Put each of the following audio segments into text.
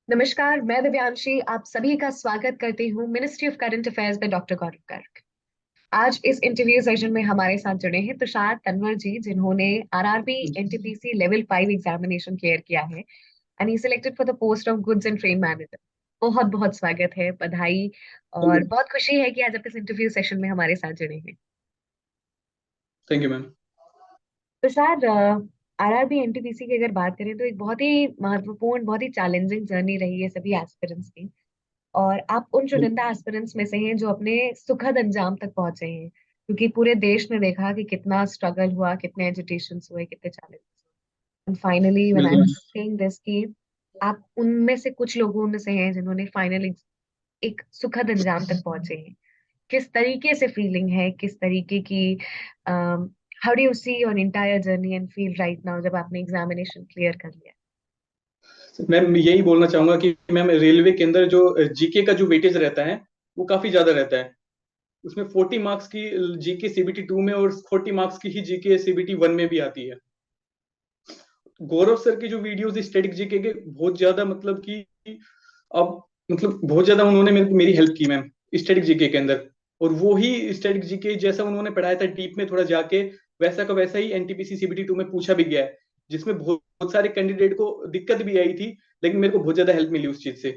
नमस्कार, मैं दिव्यांशी आप सभी का स्वागत करती हूँ मिनिस्ट्री ऑफ करंट अफेयर्स में डॉक्टर गौरव गर्ग। आज इस इंटरव्यू सेशन में हमारे साथ जुड़े हैं तुषार तन्वर जी, जिन्होंने RRB NTPC level 5 examination clear किया है and he selected for the post of goods and train manager. बहुत बहुत स्वागत है, बधाई। थैंक और यू। बहुत खुशी है कि आज आप इस इंटरव्यू सेशन में हमारे साथ जुड़े हैं। Thank you ma'am. Tushar, RRB NTPC की अगर बात करें तो एक बहुत ही महत्वपूर्ण, बहुत ही चैलेंजिंग जर्नी रही है सभी एस्पिरेंट्स की। और आप उन चुनिंदा एस्पिरेंट्स में से हैं जो अपने सुखद अंजाम तक पहुंचे हैं, क्योंकि पूरे देश ने देखा कि कितना स्ट्रगल हुआ, कितने एजिटेशन हुए, कितने चैलेंजेस हुए। एंड फाइनली व्हेन आई बिल्कुल। एम सेइंग दिस कि आप उनमें से कुछ लोगों में से हैं जिन्होंने फाइनली एक सुखद अंजाम तक पहुंचे हैं। किस तरीके से फीलिंग है, किस तरीके की how do you see your entire journey and feel right now जब आपने एग्जामिनेशन क्लियर कर लिया? मैम यही बोलना चाहूंगा कि मैम रेलवे के अंदर जो जीके का जो वेटेज रहता है वो काफी ज्यादा रहता है। उसमें 40 मार्क्स की जीके सीबीटी 2 में और 40 मार्क्स की ही जीके सीबीटी 1 में भी आती है। गौरव सर की जो वीडियोस स्टैटिक जीके के बहुत ज्यादा मतलब कि अब मतलब बहुत ज्यादा उन्होंने मेरी हेल्प की मैम स्टैटिक जीके के अंदर। और वो ही स्टैटिक जीके जैसा उन्होंने पढ़ाया था डीप में थोड़ा जाके वैसा का वैसा ही एनटीपीसी सीबीटी 2 में पूछा भी गया है, जिसमें बहुत बहुत सारे कैंडिडेट को दिक्कत भी आई थी, लेकिन मेरे को बहुत ज्यादा हेल्प मिली उस चीज से।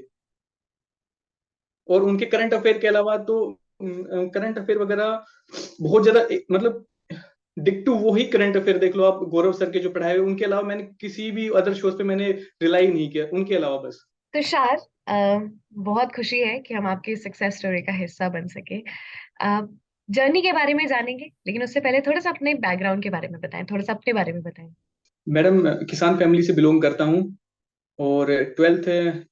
और उनके करंट अफेयर के अलावा तो करंट अफेयर वगैरह बहुत ज्यादा मतलब डिक्टू वो ही करंट अफेयर देख लो आप गौरव सर के जो पढ़ाए हुए, उनके अलावा मैंने किसी भी अदर शोज पे मैंने रिलाई नहीं किया उनके अलावा बस। तुषार, बहुत खुशी है कि हम आपकी सक्सेस स्टोरी का हिस्सा बन सके। जर्नी के बारे में जानेंगे, लेकिन उससे पहले थोड़ा सा अपने बैकग्राउंड के बारे में बताएं, थोड़ा सा अपने बारे में बताएं। मैडम किसान फैमिली से बिलोंग करता हूँ। और ट्वेल्थ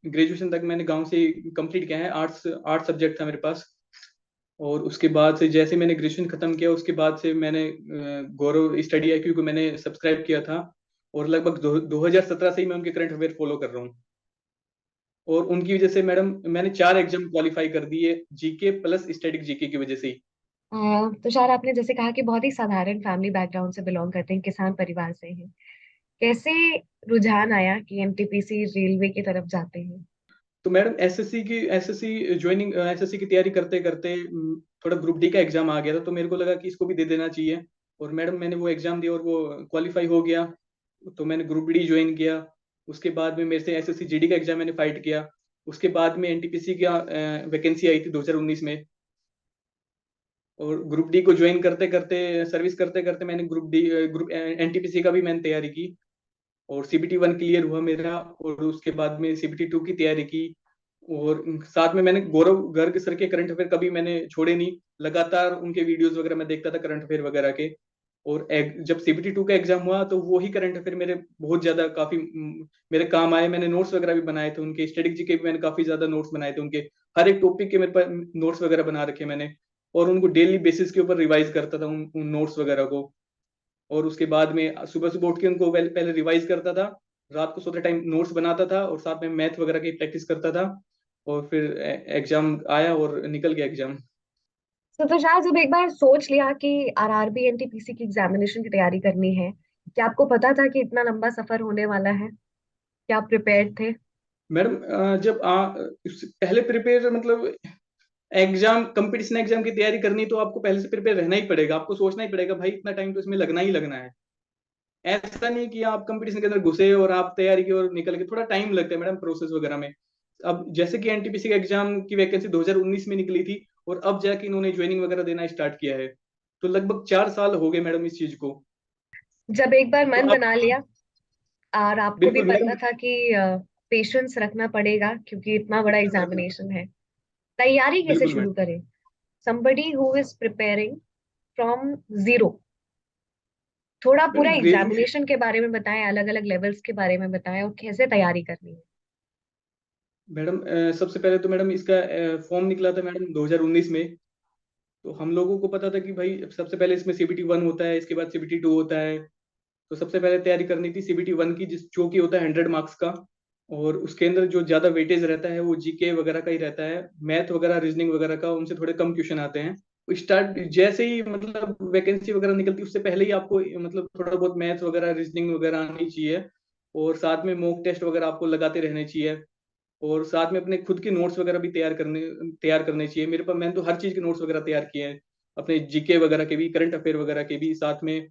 ग्रेजुएशन तक मैंने गांव से कंप्लीट किया है। आर्ट्स आर्ट्स सब्जेक्ट था मेरे पास। और उसके बाद से जैसे मैंने ग्रेजुएशन खत्म किया उसके बाद से मैंने गौरव स्टडी IQ को मैंने सब्सक्राइब किया था। और लगभग 2017 से ही मैं उनके करंट अफेयर फॉलो कर रहा हूँ। और उनकी वजह से मैडम मैंने 4 एग्जाम क्वालिफाई कर दिए जीके प्लस स्टैटिक जीके की वजह से ही। तुषार, आपने जैसे कहा कि बहुत ही साधारण फैमिली बैकग्राउंड से बिलोंग करते हैं, किसान परिवार से हैं। कैसे रुझान आया कि एनटीपीसी रेलवे की तरफ जाते हैं? तो मैडम एसएससी ज्वाइनिंग एसएससी की तैयारी करते करते थोड़ा ग्रुप डी का एग्जाम आ गया था, तो मेरे को लगा कि इसको भी दे देना चाहिए। और मैडम मैंने वो एग्जाम दिया और वो क्वालिफाई हो गया। तो मैंने ग्रुप डी ज्वाइन किया। उसके बाद में मेरे से एसएससी जीडी का एग्जाम मैंने फाइट किया। उसके बाद में एनटीपीसी का वैकेंसी आई थी 2019 में। और ग्रुप डी को ज्वाइन करते करते सर्विस करते करते मैंने ग्रुप एनटीपीसी का भी मैंने तैयारी की। और सीबीटी 1 क्लियर हुआ मेरा। और उसके बाद में सीबीटी 2 की तैयारी की। और साथ में मैंने गौरव गर्ग सर के करंट अफेयर कभी मैंने छोड़े नहीं। लगातार उनके वीडियोस वगैरह मैं देखता था करंट अफेयर वगैरह के। और जब सीबीटी 2 का एग्जाम हुआ तो वो ही करंट अफेयर मेरे बहुत ज्यादा काफी मेरे काम आए। मैंने नोट्स वगैरह भी बनाए थे उनके स्ट्रेटेजी के भी मैंने काफी ज्यादा नोट्स बनाए थे उनके। हर एक टॉपिक के मेरे पास नोट्स वगैरह बना रखे मैंने। और उनको डेली बेसिस के ऊपर रिवाइज करता था उन नोट्स वगैरह को। और उसके बाद में सुबह सुबह उठ के उनको पहले पहले रिवाइज करता था। रात को सोते टाइम नोट्स बनाता था और साथ में मैथ वगैरह की प्रैक्टिस करता था। और फिर एग्जाम आया और निकल गया एग्जाम। तो तुषार, जब एक बार सोच लिया कि आरआरबी एनटीपीसी की एग्जामिनेशन की तैयारी करनी है, क्या आपको पता था कि इतना लंबा सफर होने वाला है? क्या आप प्रिपेयर्ड थे? मैडम जब पहले प्रिपेयर मतलब एग्जाम कंपटीशन एग्जाम की तैयारी करनी तो आपको पहले से प्रिपेयर रहना ही पड़ेगा। आपको सोचना ही पड़ेगा भाई इतना टाइम तो इसमें लगना ही लगना है। ऐसा नहीं कि आप कंपटीशन के अंदर घुसे और आप तैयारी की और निकल गए, थोड़ा टाइम लगता है मैडम प्रोसेस वगैरह में। अब जैसे कि एनटीपीसी का एग्जाम की वैकेंसी 2019 में निकली थी और अब जाके इन्होंने ज्वाइनिंग वगैरह देना स्टार्ट किया है। तो लगभग 4 साल हो गए मैडम इस चीज को। जब एक बार तो मन अब बना लिया और आपको भी बिल्कुल पता मैडम। था कि पेशेंस रखना पड़ेगा क्योंकि इतना बड़ा एग्जामिनेशन है, तैयारी कैसे बिल्कुल शुरू मैडम। करें? somebody who is preparing from zero, थोड़ा पूरा मैडम ग्रेजुएशन एग्जामिनेशन के बारे में बताएं, अलग अलग लेवल्स के बारे में बताएं और कैसे तैयारी करनी है। मैडम सबसे पहले तो मैडम इसका फॉर्म निकला था मैडम 2019 में। तो हम लोगों को पता था कि भाई सबसे पहले इसमें सीबीटी 1 होता है, इसके बाद सीबीटी 2 होता है। तो सबसे पहले तैयारी करनी थी सीबीटी 1 की, जिस जो कि होता है 100 मार्क्स का। और उसके अंदर जो ज्यादा वेटेज रहता है वो जीके वगैरह का ही रहता है। मैथ वगैरह रीजनिंग वगैरह का उनसे थोड़े कम क्वेश्चन आते हैं। स्टार्ट जैसे ही मतलब वैकेंसी वगैरह निकलती है उससे पहले ही आपको मतलब थोड़ा बहुत मैथ वगैरह रीजनिंग वगैरह आनी चाहिए। और साथ में मॉक टेस्ट वगैरह आपको लगाते रहने चाहिए। और साथ में अपने खुद के नोट्स वगैरह भी तैयार करने चाहिए। मेरे पास मैंने तो हर चीज के नोट्स वगैरह तैयार किए हैं, अपने जीके वगैरह के भी, करंट अफेयर वगैरह के भी, साथ में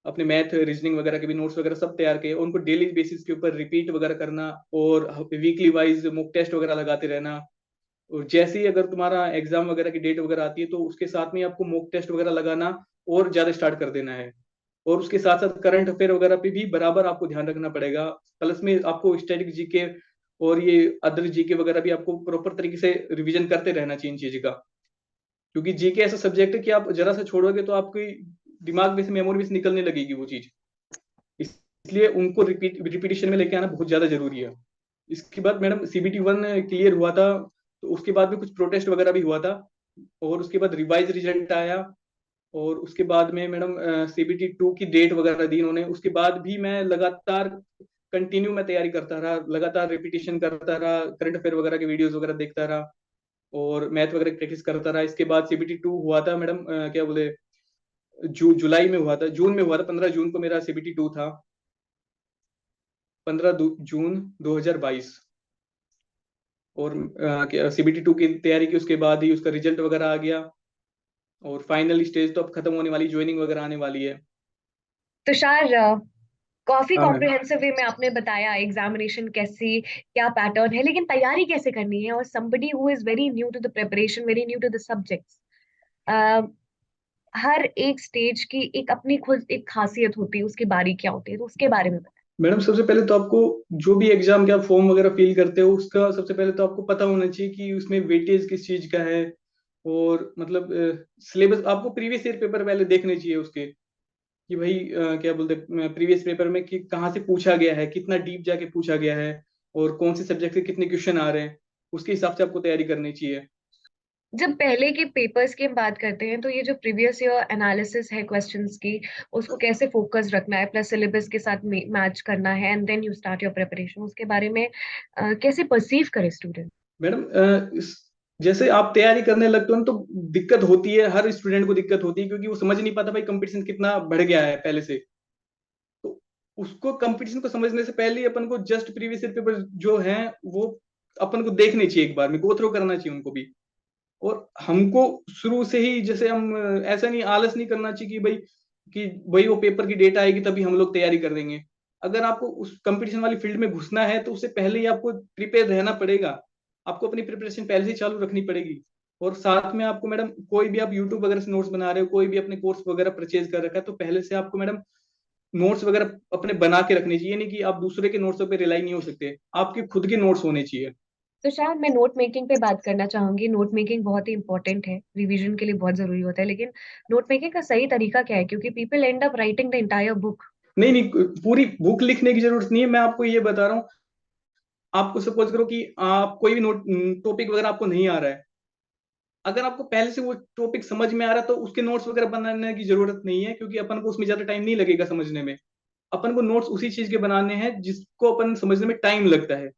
अपने मैथ रीजनिंग वगैरह के भी नोट्स वगैरह सब तैयार किए। उनको डेली बेसिस के ऊपर रिपीट वगैरह करना, और वीकली वाइज मॉक टेस्ट वगैरह लगाते रहना। और जैसे ही अगर तुम्हारा एग्जाम वगैरह की डेट वगैरह आती है तो उसके साथ में आपको मॉक टेस्ट वगैरह लगाना और ज्यादा स्टार्ट कर देना है। और उसके साथ साथ करंट अफेयर वगैरह पे भी बराबर आपको ध्यान रखना पड़ेगा। प्लस में आपको स्टैटिक जीके और ये अदर जीके वगैरह भी आपको प्रॉपर तरीके से रिवीजन करते रहना चाहिए इन चीज का। क्योंकि जीके ऐसा सब्जेक्ट है कि आप जरा सा छोड़ोगे तो आपकी दिमाग में से, मेमोरी में से निकलने लगेगी वो चीज। इसलिए उनको रिपीटिशन में लेके आना बहुत ज्यादा जरूरी है। इसके बाद मैडम CBT 1 क्लियर हुआ था, तो उसके बाद भी कुछ प्रोटेस्ट वगैरह भी हुआ था, और उसके बाद रिवाइज रिजल्ट आया। और उसके बाद में मैडम CBT 2 की डेट वगैरह दी उन्होंने। उसके बाद भी मैं लगातार कंटिन्यू मैं तैयारी करता रहा, लगातार रिपीटिशन करता रहा, करंट अफेयर वगैरह के वीडियोस वगैरह देखता रहा, और मैथ वगैरह की प्रैक्टिस करता रहा। इसके बाद CBT 2 हुआ था मैडम, क्या बोले, जुलाई में हुआ था, जून में हुआ था, 15 जून को मेरा CBT 2 था, 15 जून 2022। और CBT 2 की तैयारी की, उसके बाद ही उसका रिजल्ट वगैरह आ गया, और फाइनल स्टेज तो अब खत्म होने वाली, ज्वाइनिंग वगैरह आने वाली है। तुषार, काफी हाँ मैम। कॉम्प्रिहेंसिव वे में आपने बताया एग्जामिनेशन कैसी, क्या पैटर्न है, लेकिन तैयारी कैसे करनी है। और somebody who is very new to the preparation, very new to the subjects, हर एक स्टेज की एक अपनी खुद एक खासियत होती है, उसकी बारीकियां होती है, तो उसके बारे में बताएं। मैडम सबसे पहले तो आपको, जो भी एग्जाम के आप फॉर्म वगैरह फिल करते हो, उसका सबसे पहले तो आपको पता होना चाहिए कि उसमें वेटेज किस चीज का है। और मतलब सिलेबस आपको प्रीवियस ईयर पेपर पहले देखने चाहिए उसके, कि भाई क्या बोलते हैं, प्रीवियस पेपर में कि कहाँ से पूछा गया है, कितना डीप जाके पूछा गया है, और कौन से सब्जेक्ट से कितने क्वेश्चन आ रहे हैं, उसके हिसाब से आपको तैयारी करनी चाहिए। जब पहले के पेपर्स की हम बात करते हैं, तो ये जो प्रीवियस ईयर एनालिसिस है क्वेश्चंस की, उसको कैसे फोकस रखना है, प्लस सिलेबस के साथ मैच करना है, and then you start your preparation, उसके बारे में कैसे परसीव करे स्टूडेंट। मैडम जैसे आप तैयारी करने लगते हो ना, तो दिक्कत होती है, हर स्टूडेंट को दिक्कत होती है, क्योंकि वो समझ नहीं पाता भाई कंपटीशन कितना बढ़ गया है पहले से। तो उसको, कंपटीशन को समझने से पहले ही अपन को जस्ट प्रीवियस ईयर पेपर जो है वो अपन को देखने चाहिए, एक बार में गो थ्रू करना चाहिए उनको भी। और हमको शुरू से ही, जैसे हम ऐसा नहीं, आलस नहीं करना चाहिए कि भाई वो पेपर की डेट आएगी तभी हम लोग तैयारी कर देंगे। अगर आपको उस कंपटीशन वाली फील्ड में घुसना है तो उससे पहले ही आपको प्रिपेयर रहना पड़ेगा। आपको अपनी प्रिपरेशन पहले से ही चालू रखनी पड़ेगी। और साथ में आपको मैडम, कोई भी आप यूट्यूब वगैरह से नोट्स बना रहे हो, कोई भी अपने कोर्स वगैरह परचेज कर रखा है, तो पहले से आपको मैडम नोट्स वगैरह अपने बना के रखने चाहिए। नहीं कि आप दूसरे के नोट्सों पे रिलाई नहीं हो सकते, आपके खुद के नोट्स होने चाहिए। तो शायद मैं नोट मेकिंग पे बात करना चाहूंगी। नोट मेकिंग बहुत ही इंपॉर्टेंट है, रिवीजन के लिए बहुत जरूरी होता है, लेकिन नोट मेकिंग का सही तरीका क्या है, क्योंकि people and up writing the entire book. नहीं नहीं, पूरी बुक लिखने की जरूरत नहीं है, मैं आपको ये बता रहा हूँ। आपको सपोज करो कि आप कोई भी नोट टॉपिक वगैरह आपको नहीं आ रहा है, अगर आपको पहले से वो टॉपिक समझ में आ रहा है तो उसके नोट्स वगैरह बनाने की जरूरत नहीं है, क्योंकि अपन को उसमें ज्यादा टाइम नहीं लगेगा समझने में। अपन को नोट्स उसी चीज के बनाने हैं जिसको अपन समझने में टाइम लगता है।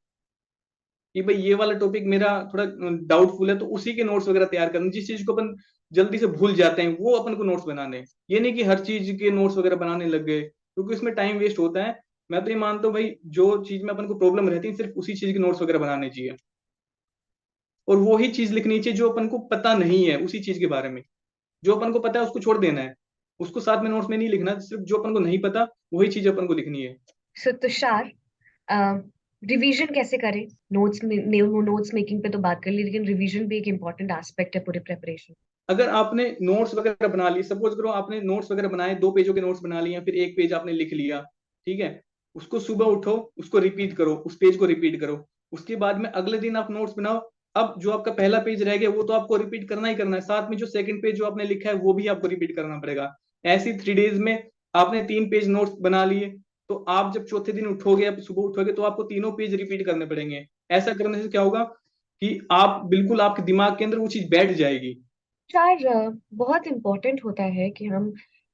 कि भाई ये वाला टॉपिक मेरा थोड़ा डाउटफुल है, तो उसी के नोट्स वगैरह तैयार करना। जिस चीज को अपन जल्दी से भूल जाते हैं वो अपन को नोट्स बनाने हैं। ये नहीं कि हर चीज के नोट्स वगैरह बनाने लग गए, क्योंकि उसमें टाइम वेस्ट होता है। मैं तो ये मानता हूँ भाई, जो चीज में अपन को प्रॉब्लम रहती है सिर्फ उसी चीज के नोट्स वगैरह बनाने चाहिए। और वो ही चीज लिखनी चाहिए जो अपन को पता नहीं है उसी चीज के बारे में। जो अपन को पता है उसको छोड़ देना है, उसको साथ में नोट्स में नहीं लिखना। सिर्फ जो अपन को नहीं पता वही चीज अपन को लिखनी है। सो तुषार, रिवीजन कैसे करें। नोट्स मेकिंग पे तो बात कर ली, लेकिन रिवीजन भी एक इंपॉर्टेंट एस्पेक्ट है पूरे प्रिपरेशन। अगर आपने नोट्स वगैरह बना लिए, सपोज करो आपने नोट्स वगैरह बनाए, 2 पेजों के नोट्स बना लिए, फिर एक पेज आपने लिख लिया, ठीक है। उसको सुबह उठो, उसको रिपीट करो, उस पेज को रिपीट करो। उसके बाद में अगले दिन आप नोट्स बनाओ। अब जो आपका पहला पेज रह गया वो तो आपको रिपीट करना ही करना है, साथ में जो सेकंड पेज जो आपने लिखा है वो भी आपको रिपीट करना पड़ेगा। ऐसी 3 डेज में आपने 3 पेज नोट्स बना लिए, तो आप जब चौथे दिन उठोगे, आप सुबह उठोगे, तो आपको तीनों पेज रिपीट करने पड़ेंगे। ऐसा करने से क्या होगा कि आप बिल्कुल, आपके दिमाग के अंदर वो चीज बैठ जाएगी। शायद बहुत इंपॉर्टेंट होता है कि हम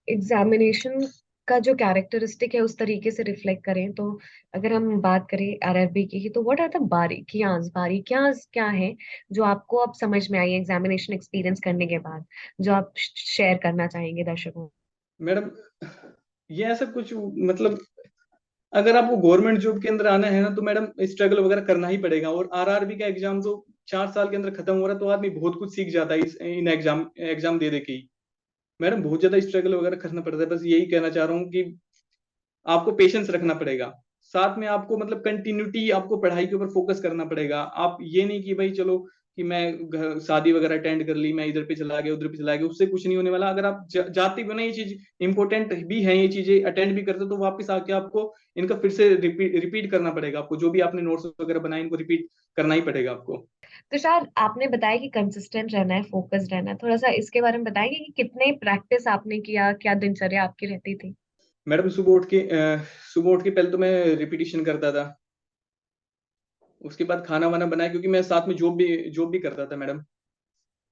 एग्जामिनेशन का जो कैरेक्टरिस्टिक है उस तरीके से रिफ्लेक्ट करें। तो अगर हम बात करें आरआरबी की, तो व्हाट आर द बारीकियां, बारीकियां क्या है जो आपको अब समझ में आई एग्जामिनेशन एक्सपीरियंस करने के बाद, जो आप शेयर करना चाहेंगे दर्शकों। मैडम ये ऐसा कुछ, मतलब अगर आपको गवर्नमेंट जॉब के अंदर आना है ना, तो मैडम स्ट्रगल वगैरह करना ही पड़ेगा। और आरआरबी का एग्जाम तो 4 साल के अंदर खत्म हो रहा है, तो आदमी बहुत कुछ सीख जाता है इन एग्जाम एग्जाम दे दे के ही। मैडम बहुत ज्यादा स्ट्रगल वगैरह करना पड़ता है। बस यही कहना चाह रहा हूँ कि आपको पेशेंस रखना पड़ेगा। साथ में आपको मतलब कंटिन्यूटी, आपको पढ़ाई के ऊपर फोकस करना पड़ेगा। आप ये नहीं कि भाई चलो कि मैं शादी वगैरह अटेंड कर ली, मैं इधर पे चला गया उधर पे चला गया, उससे कुछ नहीं होने वाला। अगर आप जाते भी हो ना, ये चीज इंपॉर्टेंट भी है, ये चीजें अटेंड भी करते हो, तो वापस आके आपको इनका फिर से रिपीट करना पड़ेगा। आपको जो भी आपने नोट्स वगैरह बनाए, इनको रिपीट करना ही पड़ेगा आपको। तुषार, आपने बताया कि कंसिस्टेंट रहना है, फोकस्ड रहना है, थोड़ा सा इसके बारे में बताएंगे कि कितने प्रैक्टिस आपने किया, क्या दिनचर्या आपकी रहती थी? मैडम सुबह उठ के पहले तो मैं रिपीटिशन करता था। उसके बाद खाना वाना बनाया, क्योंकि मैं साथ में जॉब भी करता था मैडम।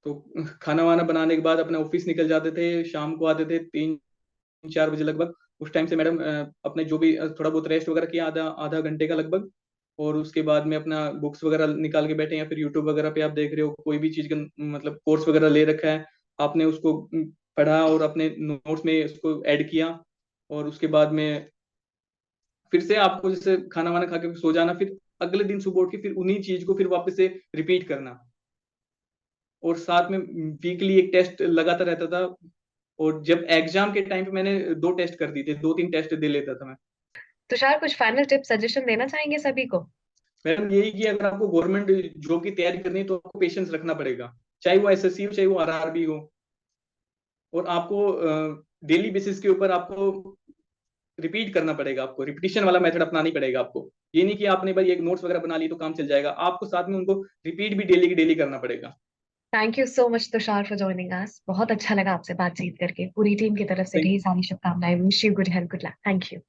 तो खाना वाना बनाने के बाद अपने ऑफिस निकल जाते थे, शाम को आते थे 3-4 बजे लगभग। उस टाइम से मैडम अपने जो भी थोड़ा बहुत रेस्ट वगैरह किया, आधा आधा घंटे का लगभग। और उसके बाद में अपना बुक्स वगैरह निकाल के बैठे, या फिर यूट्यूब वगैरह पे आप देख रहे हो कोई भी चीज का मतलब कोर्स वगैरह ले रखा है, आपने उसको पढ़ा और अपने नोट्स में उसको ऐड किया। और उसके बाद में फिर से आपको जैसे खाना वाना खा के सो जाना, फिर अगले दिन सुबह उठ के फिर उन्हीं चीज को फिर वापस से रिपीट करना। और साथ में वीकली एक टेस्ट लगाता रहता था। और जब एग्जाम के टाइम पे मैंने 2 टेस्ट कर दिए थे, 2-3 टेस्ट दे लेता था मैं। तुषार, कुछ फाइनल टिप सजेशन देना चाहेंगे सभी को? मैडम यही कि अगर आपको गवर्नमेंट जॉब की तैयारी करनी है, तो आपको पेशेंस रखना पड़ेगा। चाहे वो एसएससी हो, चाहे वो आरआरबी हो। और आपको डेली बेसिस के ऊपर आपको रिपीट करना पड़ेगा, आपको रिपीटिशन वाला मेथड अपनानी पड़ेगा आपको। ये नहीं कि आपने भाई एक नोट्स वगैरह बना ली तो काम चल जाएगा, आपको साथ में उनको रिपीट भी डेली की डेली करना पड़ेगा। Thank you so much Tushar for joining us. बहुत अच्छा लगा आपसे बातचीत करके। पूरी टीम की तरफ से थैंक ढेर सारी शुभकामनाएं। Wish you good health, good luck. Thank you.